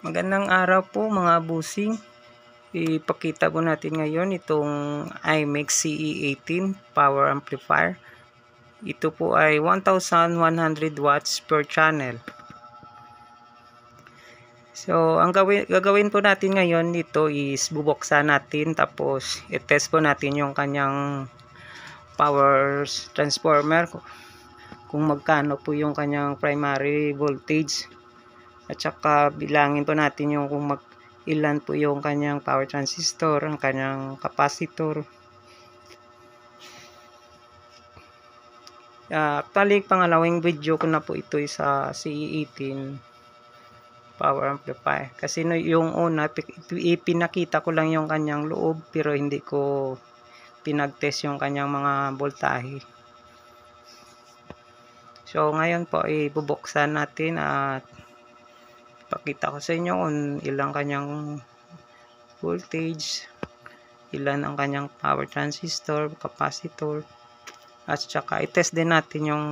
Magandang araw po mga busing. Ipakita po natin ngayon itong IMEX CE18 power amplifier. Ito po ay 1,100 watts per channel. So, ang gagawin po natin ngayon dito is bubuksan natin tapos i-test po natin yung kanyang power transformer kung magkano po yung kanyang primary voltage. At saka bilangin po natin yung kung ilan po yung kanyang power transistor, ang kanyang capacitor. Actually, pangalawang video ko na po ito sa CE18 power amplifier. Kasi yung una, ipinakita ko lang yung kanyang loob pero hindi ko pinag-test yung kanyang mga voltahe. So, ngayon po, ibubuksan natin at pakita ko sa inyo kung ilang kanyang voltage, ilan ang kanyang power transistor, capacitor, at saka i-test din natin yung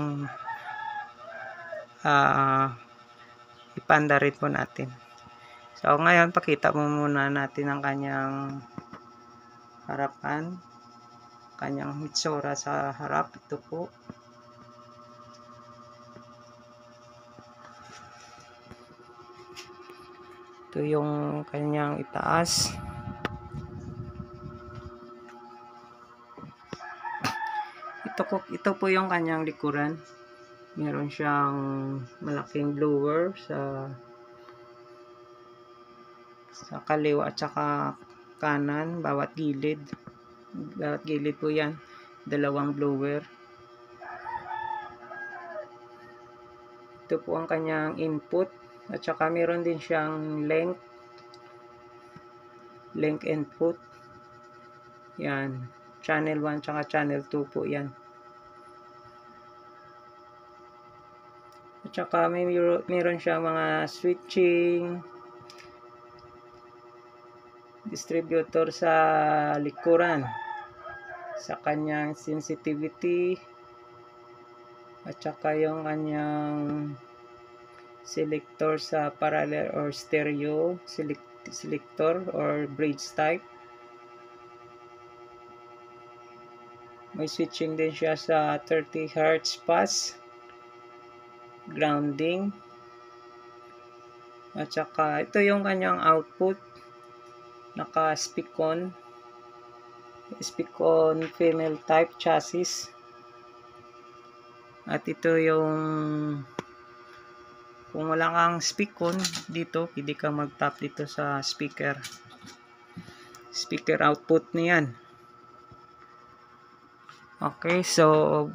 ipanda rin po natin. So ngayon pakita mo muna natin ang kanyang harapan, kanyang hitsura sa harap. Ito po. Ito yung kanyang itaas. Ito po yung kanyang likuran. Meron siyang malaking blower sa kaliwa at saka kanan, bawat gilid po yan, dalawang blower. Ito po ang kanyang input at saka meron din siyang length input. Yan, channel 1 tsaka channel 2 po yan. At saka meron siya mga switching distributor sa likuran, sa kanyang sensitivity, at saka yung kanyang selector sa parallel or stereo selector or bridge type. May switching din siya sa 30 Hz pass, grounding, at saka ito yung kanyang output, naka speak on female type chassis. At ito yung kung wala kang speak on dito, pwede kang mag tap dito sa speaker output niyan. Okay, so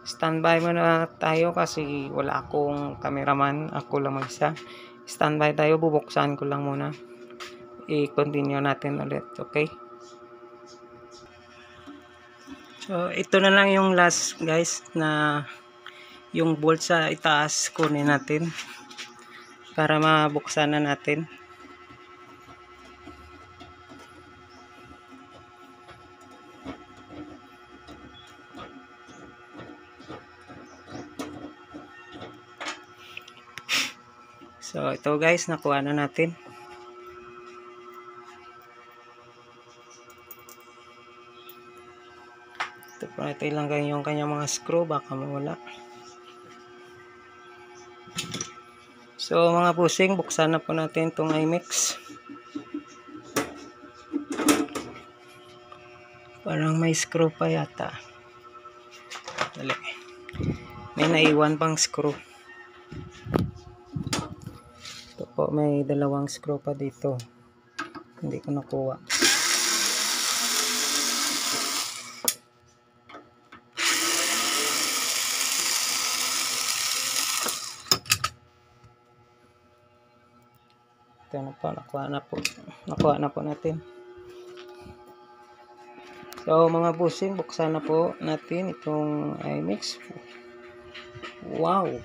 standby muna tayo kasi wala akong cameraman, ako lang mag-isa. Standby tayo, bubuksan ko lang muna. I-continue natin ulit, okay? So, ito na lang yung last guys, na yung bolt sa itaas kunin natin para mabuksan na natin. So, ito guys, nakuha na natin. Ito po natin ilagay yung kanyang mga screw, baka mawala. So, mga busing, buksan na po natin itong IMEX. Parang may screw pa yata. Dali. May naiwan pang screw. Ito po, may dalawang screw pa dito. Hindi ko nakuha. Ito na po, nakuha na po natin. So mga busing, buksan na po natin itong IMEX. Wow!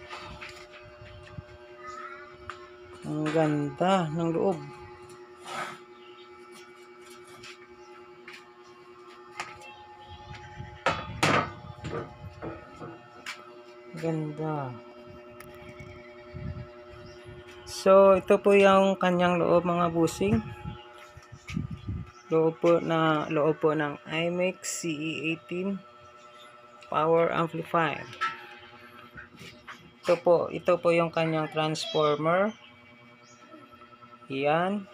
Ang ganda ng loob. Ganda. So ito po yung kanyang loob mga busing. Loob po ng IMEX CE18 power amplifier. Ito po yung kanyang transformer. Yan.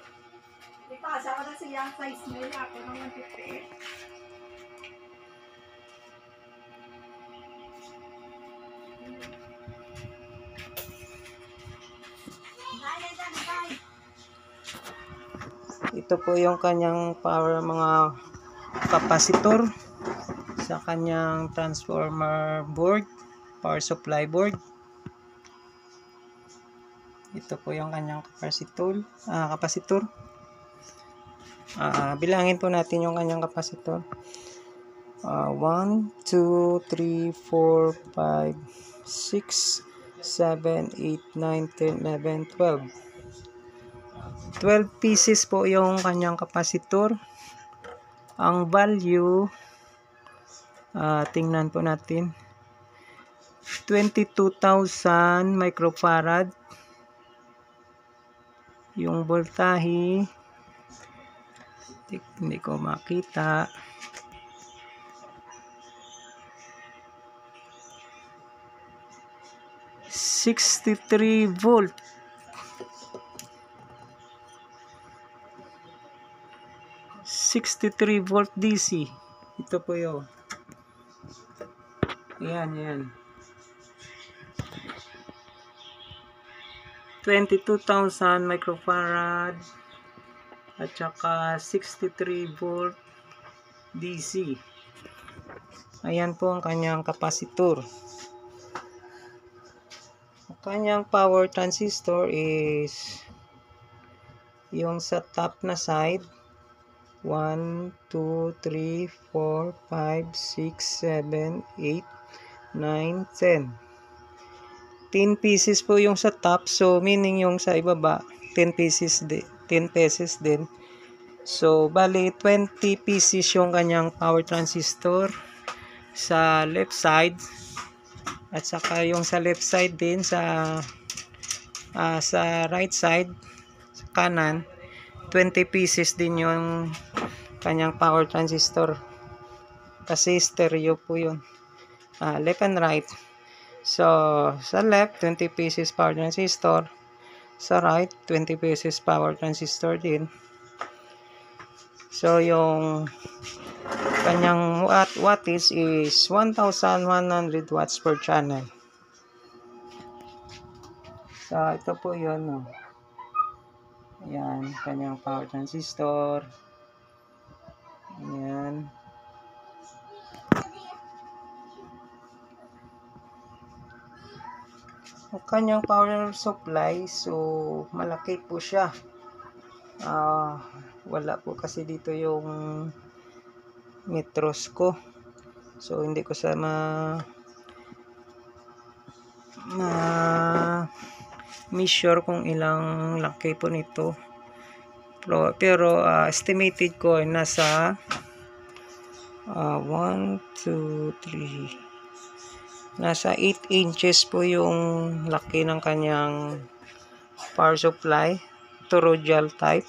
Ipasa ko na siyang size nila ako ng 158. Ito po yung kanyang power mga kapasitor sa kanyang transformer board, power supply board. Ito po yung kanyang kapasitor. Bilangin po natin yung kanyang kapasitor. 1, 2, 3, 4, 5, 6, 7, 8, 9, 10, 11, 12. 12 pieces po yung kanyang kapasitor. Ang value, tingnan po natin, 22,000 microfarad. Yung voltahe, hindi ko makita. ₱63 volt. 63 volt DC. Ito po yun. Yan. 22,000 microfarad at saka 63 volt DC. Ayan po ang kanyang kapasitor. Ang kanyang power transistor is yung sa top na side, 1, 2, 3, 4, 5, 6, 7, 8, 9, 10. 10 pieces po yung sa top, so meaning yung sa ibaba 10 pieces din. So bali 20 pieces yung kanyang power transistor sa left side, at saka yung sa left side din sa right side, sa kanan 20 pieces din yung kanyang power transistor kasi stereo po yun, left and right. So sa left 20 pieces power transistor, sa right 20 pieces power transistor din. So yung kanyang wattage is 1,100 watts per channel. So ito po yun, Ayan, kanyang power transistor. Ayan. Ang kanyang power supply, so malaki po siya. Wala po kasi dito yung metros ko, so hindi ko sa measure kung ilang laki po nito, pero estimated ko ay nasa 1, 2, 3, nasa 8 inches po yung laki ng kanyang power supply, toroidal type.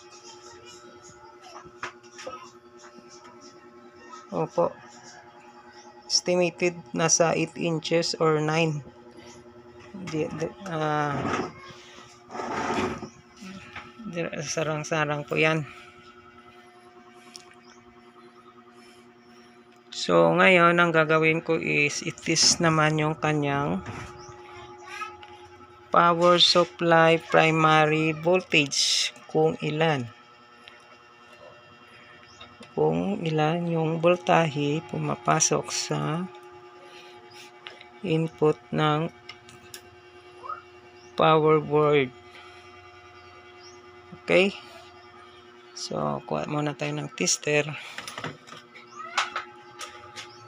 Opo, estimated nasa 8 inches or 9. Sarang-sarang po yan. So ngayon ang gagawin ko is i-test naman yung kanyang power supply primary voltage, kung ilan yung voltahe pumapasok sa input ng power board. Okay, so kuha muna tayo ng tester.